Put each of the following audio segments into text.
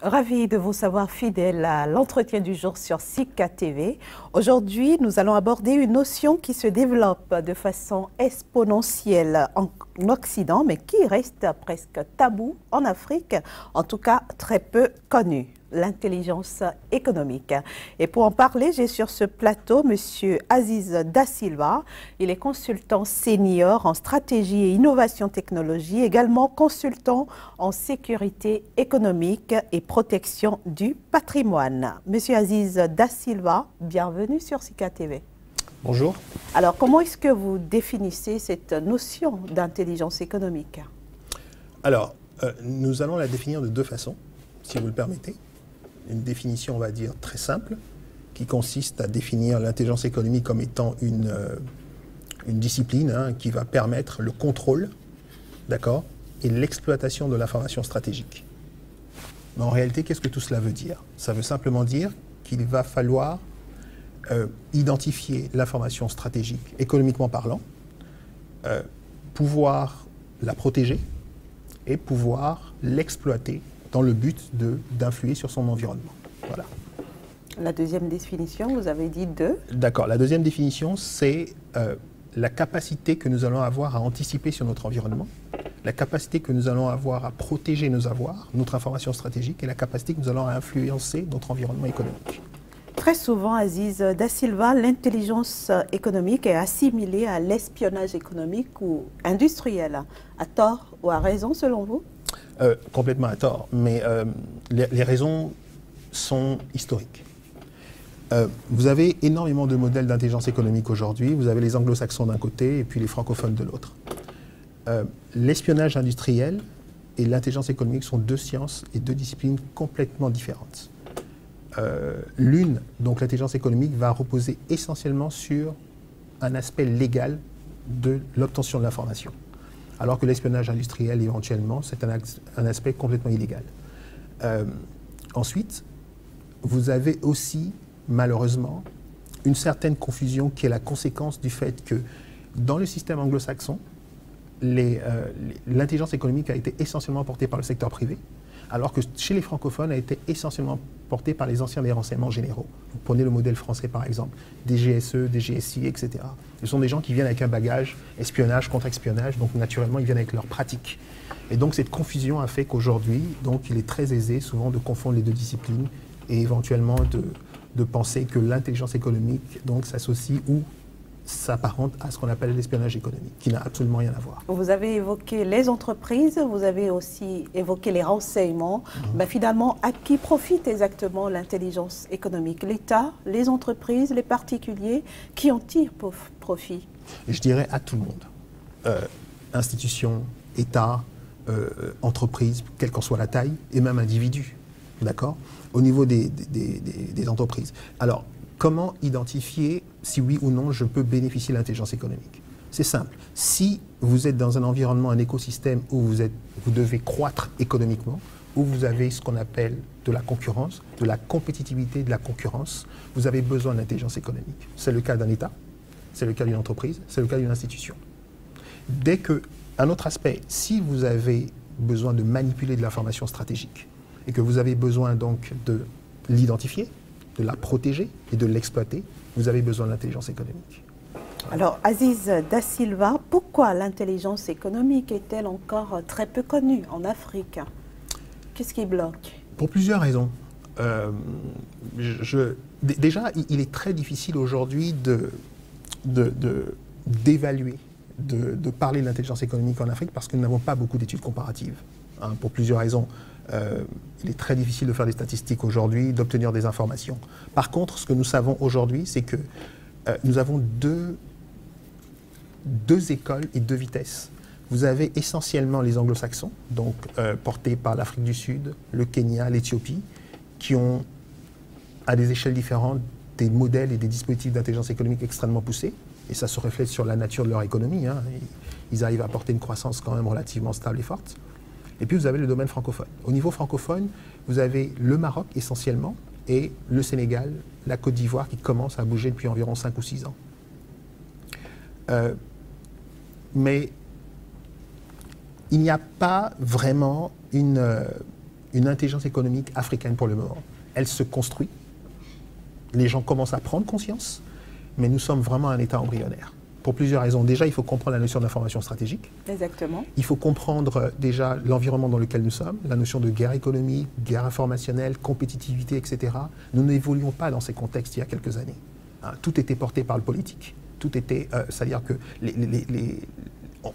Ravi de vous savoir fidèle à l'entretien du jour sur SICA TV. Aujourd'hui, nous allons aborder une notion qui se développe de façon exponentielle en Occident, mais qui reste presque tabou en Afrique, en tout cas très peu connue, l'intelligence économique. Et pour en parler, j'ai sur ce plateau M. Aziz Da Silva. Il est consultant senior en stratégie et innovation technologie, également consultant en sécurité économique et protection du patrimoine. Monsieur Aziz Da Silva, bienvenue sur SICA TV. Bonjour. Alors, comment est-ce que vous définissez cette notion d'intelligence économique? Alors, nous allons la définir de deux façons, si vous le permettez. Une définition, on va dire, très simple, qui consiste à définir l'intelligence économique comme étant une discipline qui va permettre le contrôle, d'accord, et l'exploitation de l'information stratégique. Mais en réalité, qu'est-ce que tout cela veut dire? Ça veut simplement dire qu'il va falloir identifier l'information stratégique, économiquement parlant, pouvoir la protéger et pouvoir l'exploiter dans le but d'influer sur son environnement. Voilà. La deuxième définition, vous avez dit deux. D'accord. La deuxième définition, c'est la capacité que nous allons avoir à anticiper sur notre environnement, la capacité que nous allons avoir à protéger nos avoirs, notre information stratégique, et la capacité que nous allons à influencer notre environnement économique. Très souvent, Aziz Da Silva, l'intelligence économique est assimilée à l'espionnage économique ou industriel. À tort ou à raison, selon vous? Complètement à tort, mais les raisons sont historiques. Vous avez énormément de modèles d'intelligence économique aujourd'hui. Vous avez les anglo-saxons d'un côté et puis les francophones de l'autre. L'espionnage industriel et l'intelligence économique sont deux sciences et deux disciplines complètement différentes. L'une, donc l'intelligence économique, va reposer essentiellement sur un aspect légal de l'obtention de l'information, alors que l'espionnage industriel, éventuellement, c'est un aspect complètement illégal. Ensuite, vous avez aussi, malheureusement, une certaine confusion qui est la conséquence du fait que dans le système anglo-saxon, l'intelligence économique a été essentiellement portée par le secteur privé, alors que chez les francophones, a été essentiellement portée par les anciens des renseignements généraux. Vous prenez le modèle français, par exemple, des GSE, des GSI, etc. Ce sont des gens qui viennent avec un bagage espionnage, contre-espionnage, donc naturellement, ils viennent avec leur pratique. Et donc, cette confusion a fait qu'aujourd'hui, donc, il est très aisé, souvent, de confondre les deux disciplines et éventuellement de penser que l'intelligence économique, donc, s'associe ou s'apparente à ce qu'on appelle l'espionnage économique, qui n'a absolument rien à voir. Vous avez évoqué les entreprises, vous avez aussi évoqué les renseignements. Mais finalement, à qui profite exactement l'intelligence économique? L'État, les entreprises, les particuliers, qui en tirent profit? Et je dirais à tout le monde. Institutions, État, entreprises, quelle qu'en soit la taille, et même individus, d'accord, au niveau des entreprises. Alors, comment identifier si oui ou non je peux bénéficier de l'intelligence économique? C'est simple. Si vous êtes dans un environnement, un écosystème où vous devez croître économiquement, où vous avez ce qu'on appelle de la concurrence, de la compétitivité, de la concurrence, vous avez besoin d'intelligence économique. C'est le cas d'un État, c'est le cas d'une entreprise, c'est le cas d'une institution. Dès que, un autre aspect, si vous avez besoin de manipuler de l'information stratégique et que vous avez besoin donc de l'identifier, de la protéger et de l'exploiter, vous avez besoin de l'intelligence économique. Alors, Aziz Da Silva, pourquoi l'intelligence économique est-elle encore très peu connue en Afrique? Qu'est-ce qui bloque? Pour plusieurs raisons. Déjà, il est très difficile aujourd'hui d'évaluer, de parler de l'intelligence économique en Afrique parce que nous n'avons pas beaucoup d'études comparatives, pour plusieurs raisons. Il est très difficile de faire des statistiques aujourd'hui, d'obtenir des informations. Par contre, ce que nous savons aujourd'hui, c'est que nous avons deux écoles et deux vitesses. Vous avez essentiellement les anglo-saxons, donc portés par l'Afrique du Sud, le Kenya, l'Éthiopie, qui ont, à des échelles différentes, des modèles et des dispositifs d'intelligence économique extrêmement poussés. Et ça se reflète sur la nature de leur économie. Ils arrivent à apporter une croissance quand même relativement stable et forte. Et puis vous avez le domaine francophone. Au niveau francophone, vous avez le Maroc essentiellement et le Sénégal, la Côte d'Ivoire qui commence à bouger depuis environ 5 ou 6 ans. Mais il n'y a pas vraiment une intelligence économique africaine pour le moment. Elle se construit. Les gens commencent à prendre conscience, mais nous sommes vraiment un État embryonnaire. Pour plusieurs raisons. Déjà, il faut comprendre la notion d'information stratégique. Exactement. Il faut comprendre déjà l'environnement dans lequel nous sommes, la notion de guerre économique, guerre informationnelle, compétitivité, etc. Nous n'évoluons pas dans ces contextes il y a quelques années. Hein, tout était porté par le politique. Tout était, c'est-à-dire que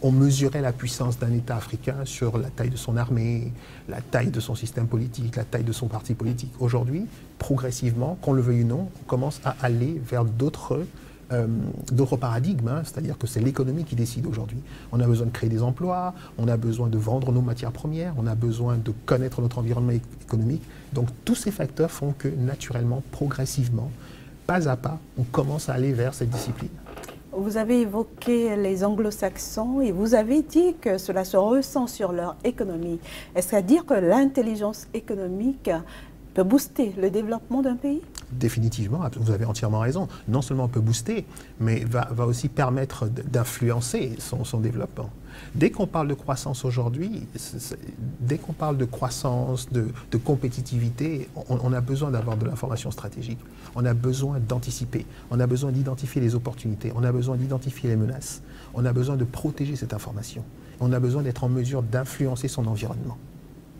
on mesurait la puissance d'un État africain sur la taille de son armée, la taille de son système politique, la taille de son parti politique. Aujourd'hui, progressivement, qu'on le veuille ou non, on commence à aller vers d'autres paradigmes, hein, c'est-à-dire que c'est l'économie qui décide aujourd'hui. On a besoin de créer des emplois, on a besoin de vendre nos matières premières, on a besoin de connaître notre environnement économique. Donc tous ces facteurs font que naturellement, progressivement, pas à pas, on commence à aller vers cette discipline. Vous avez évoqué les anglo-saxons et vous avez dit que cela se ressent sur leur économie. Est-ce à dire que l'intelligence économique peut booster le développement d'un pays? Définitivement, vous avez entièrement raison. Non seulement peut booster, mais va aussi permettre d'influencer son développement. Dès qu'on parle de croissance aujourd'hui, dès qu'on parle de croissance, de compétitivité, on a besoin d'avoir de l'information stratégique. On a besoin d'anticiper. On a besoin d'identifier les opportunités. On a besoin d'identifier les menaces. On a besoin de protéger cette information. On a besoin d'être en mesure d'influencer son environnement.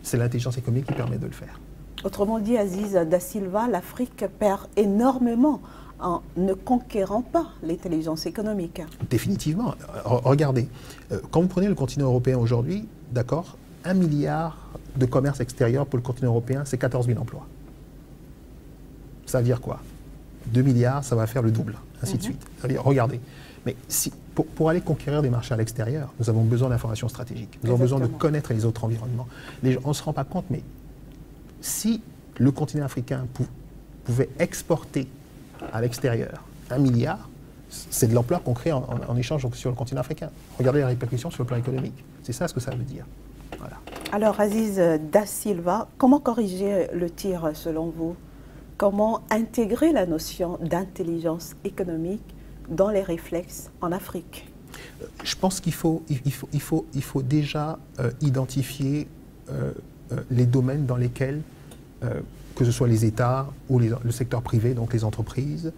C'est l'intelligence économique qui permet de le faire. Autrement dit, Aziz Da Silva, l'Afrique perd énormément en ne conquérant pas l'intelligence économique. Définitivement. Regardez, quand vous prenez le continent européen aujourd'hui, d'accord, 1 milliard de commerce extérieur pour le continent européen, c'est 14 000 emplois. Ça veut dire quoi? 2 milliards, ça va faire le double, ainsi de suite. Ça veut dire, regardez, mais si, pour aller conquérir des marchés à l'extérieur, nous avons besoin d'informations stratégiques. Nous avons besoin de connaître les autres environnements. On ne se rend pas compte, mais si le continent africain pouvait exporter à l'extérieur 1 milliard, c'est de l'ampleur qu'on crée en échange sur le continent africain. Regardez les répercussions sur le plan économique. C'est ça ce que ça veut dire. Voilà. Alors, Aziz Da Silva, comment corriger le tir selon vous? Comment intégrer la notion d'intelligence économique dans les réflexes en Afrique? Je pense qu'il faut déjà identifier les domaines dans lesquels, que ce soit les États ou le secteur privé, donc les entreprises,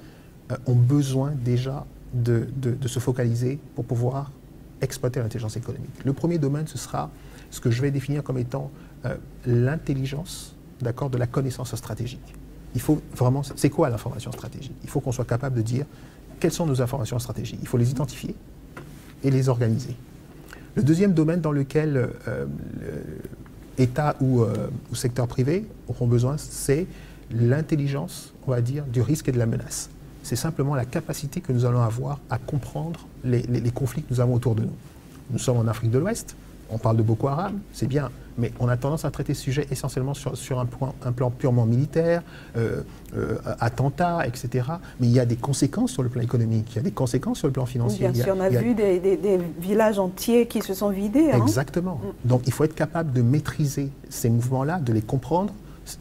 ont besoin déjà de se focaliser pour pouvoir exploiter l'intelligence économique. Le premier domaine, ce sera ce que je vais définir comme étant l'intelligence, d'accord, de la connaissance stratégique. Il faut vraiment, c'est quoi l'information stratégique? Il faut qu'on soit capable de dire quelles sont nos informations stratégiques. Il faut les identifier et les organiser. Le deuxième domaine dans lequel État ou secteur privé auront besoin, c'est l'intelligence, on va dire, du risque et de la menace. C'est simplement la capacité que nous allons avoir à comprendre les conflits que nous avons autour de nous. Nous sommes en Afrique de l'Ouest, on parle de Boko Haram, c'est bien, mais on a tendance à traiter ce sujet essentiellement sur un plan purement militaire, attentats, etc. Mais il y a des conséquences sur le plan économique, il y a des conséquences sur le plan financier. Bien sûr, on a vu des villages entiers qui se sont vidés. Exactement. Donc il faut être capable de maîtriser ces mouvements-là, de les comprendre,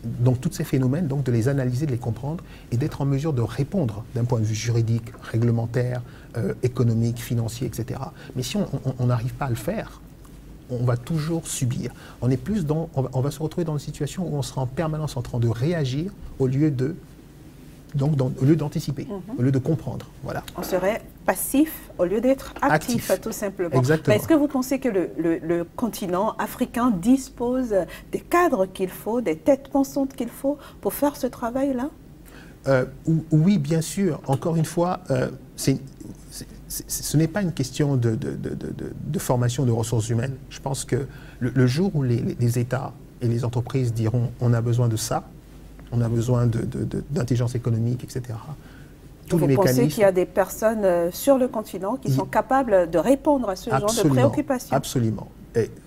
donc tous ces phénomènes, donc de les analyser, de les comprendre et d'être en mesure de répondre d'un point de vue juridique, réglementaire, économique, financier, etc. Mais si on n'arrive pas à le faire, on va toujours subir. On est plus dans, on va se retrouver dans une situation où on sera en permanence en train de réagir au lieu d'anticiper, au lieu de comprendre. Voilà. On serait passif au lieu d'être actif, tout simplement. Exactement. Est-ce que vous pensez que le continent africain dispose des cadres qu'il faut, des têtes pensantes qu'il faut pour faire ce travail-là? Oui, bien sûr. Encore une fois, ce n'est pas une question de formation de ressources humaines. Je pense que le jour où les États et les entreprises diront on a besoin de ça, on a besoin d'intelligence économique, etc. Vous pensez qu'il y a des personnes sur le continent qui sont capables de répondre à ce genre de préoccupations? Absolument.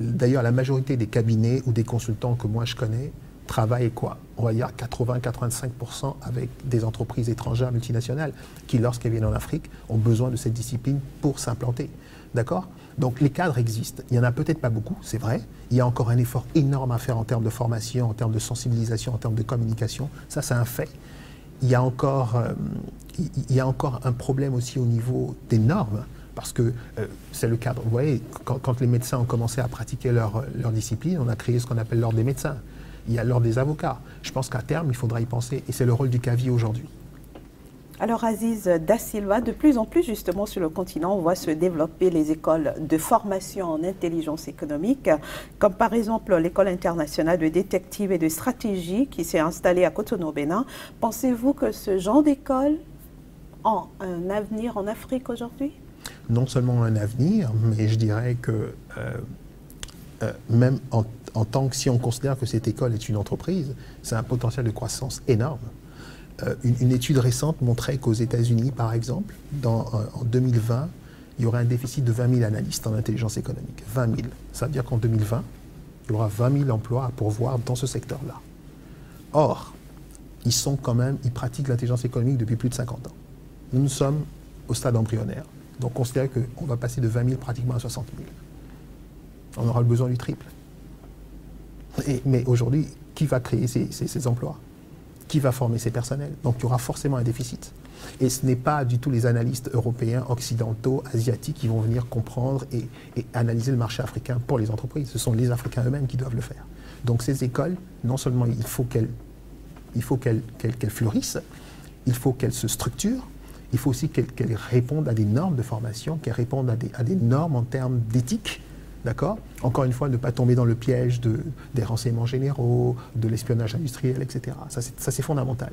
D'ailleurs, la majorité des cabinets ou des consultants que moi je connais travaillent quoi? On va dire 80-85% avec des entreprises étrangères multinationales qui, lorsqu'elles viennent en Afrique, ont besoin de cette discipline pour s'implanter. D'accord? Donc les cadres existent. Il n'y en a peut-être pas beaucoup, c'est vrai. Il y a encore un effort énorme à faire en termes de formation, en termes de sensibilisation, en termes de communication. Ça, c'est un fait. Il y a encore un problème aussi au niveau des normes, parce que c'est le cadre. Vous voyez, quand les médecins ont commencé à pratiquer leur discipline, on a créé ce qu'on appelle l'ordre des médecins. Il y a l'ordre des avocats. Je pense qu'à terme, il faudra y penser. Et c'est le rôle du CAVI aujourd'hui. Alors Aziz Da Silva, de plus en plus justement sur le continent, on voit se développer les écoles de formation en intelligence économique, comme par exemple l'école internationale de détective et de stratégie qui s'est installée à Cotonou au Bénin. Pensez-vous que ce genre d'école a un avenir en Afrique aujourd'hui? Non seulement un avenir, mais je dirais que même en tant que si on considère que cette école est une entreprise, c'est un potentiel de croissance énorme. Une étude récente montrait qu'aux États-Unis, par exemple, en 2020, il y aurait un déficit de 20 000 analystes en intelligence économique. 20 000. Ça veut dire qu'en 2020, il y aura 20 000 emplois à pourvoir dans ce secteur-là. Or, ils pratiquent l'intelligence économique depuis plus de 50 ans. Nous sommes au stade embryonnaire. Donc, considérez qu'on va passer de 20 000 pratiquement à 60 000. On aura le besoin du triple. Mais aujourd'hui, qui va créer ces emplois ? Qui va former ces personnels? Donc il y aura forcément un déficit. Et ce n'est pas du tout les analystes européens, occidentaux, asiatiques qui vont venir comprendre et analyser le marché africain pour les entreprises. Ce sont les Africains eux-mêmes qui doivent le faire. Donc ces écoles, non seulement il faut qu'elles fleurissent, il faut qu'elles se structurent, il faut aussi qu'elles répondent à des normes de formation, qu'elles répondent à des normes en termes d'éthique. D'accord? Encore une fois, ne pas tomber dans le piège des renseignements généraux, de l'espionnage industriel, etc. Ça, c'est fondamental.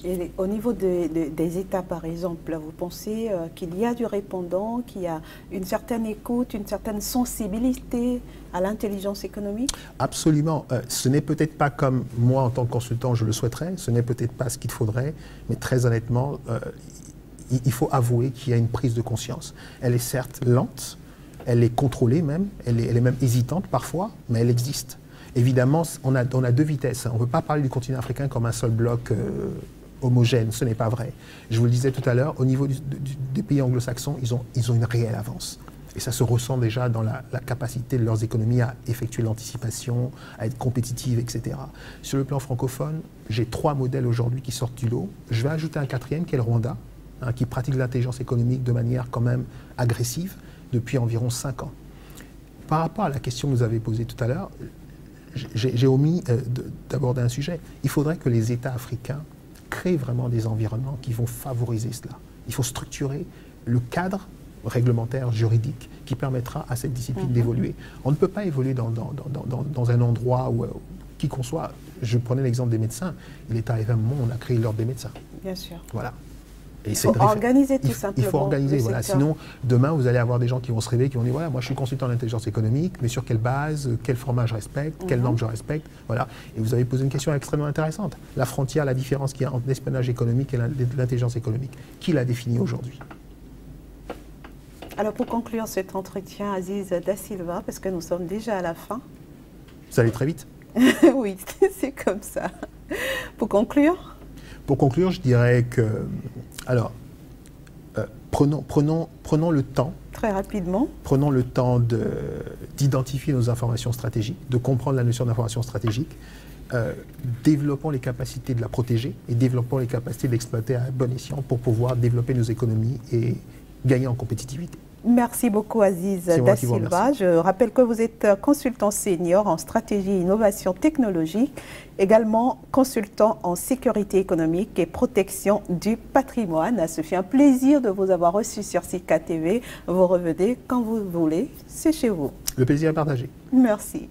Et au niveau des États, par exemple, vous pensez qu'il y a du répondant, qu'il y a une certaine écoute, une certaine sensibilité à l'intelligence économique? Absolument. Ce n'est peut-être pas comme moi, en tant que consultant, je le souhaiterais. Ce n'est peut-être pas ce qu'il faudrait. Mais très honnêtement, il faut avouer qu'il y a une prise de conscience. Elle est certes lente, elle est contrôlée même, elle est même hésitante parfois, mais elle existe. Évidemment, on a deux vitesses. On ne peut pas parler du continent africain comme un seul bloc homogène, ce n'est pas vrai. Je vous le disais tout à l'heure, au niveau des pays anglo-saxons, ils ont une réelle avance. Et ça se ressent déjà dans la capacité de leurs économies à effectuer l'anticipation, à être compétitives, etc. Sur le plan francophone, j'ai 3 modèles aujourd'hui qui sortent du lot. Je vais ajouter un 4e qui est le Rwanda, qui pratique l'intelligence économique de manière quand même agressive, depuis environ 5 ans. Par rapport à la question que vous avez posée tout à l'heure, j'ai omis d'aborder un sujet. Il faudrait que les États africains créent vraiment des environnements qui vont favoriser cela. Il faut structurer le cadre réglementaire, juridique, qui permettra à cette discipline d'évoluer. On ne peut pas évoluer dans un endroit où, qui qu'on soit. Je prenais l'exemple des médecins. Il est arrivé un moment où on a créé l'ordre des médecins. Bien sûr. Voilà. Il faut organiser tout simplement. Il faut organiser, voilà. Sinon, demain, vous allez avoir des gens qui vont se réveiller, qui vont dire, voilà, moi je suis consultant en intelligence économique, mais sur quelle base, quel format je respecte, quelles normes je respecte, voilà. Et vous avez posé une question extrêmement intéressante. La frontière, la différence qu'il y a entre l'espionnage économique et l'intelligence économique. Qui l'a définie aujourd'hui? Alors pour conclure cet entretien, Aziz Da Silva, parce que nous sommes déjà à la fin. Ça allait très vite. Oui, c'est comme ça. Pour conclure? Pour conclure, je dirais que, alors, prenons le temps. Très rapidement. Prenons le temps d'identifier nos informations stratégiques, de comprendre la notion d'information stratégique, développons les capacités de la protéger et développons les capacités d'exploiter à bon escient pour pouvoir développer nos économies et gagner en compétitivité. Merci beaucoup Aziz Da Silva. Je rappelle que vous êtes consultant senior en stratégie et innovation technologique, également consultant en sécurité économique et protection du patrimoine. Ce fut un plaisir de vous avoir reçu sur SICA TV. Vous revenez quand vous voulez, c'est chez vous. Le plaisir est partagé. Merci.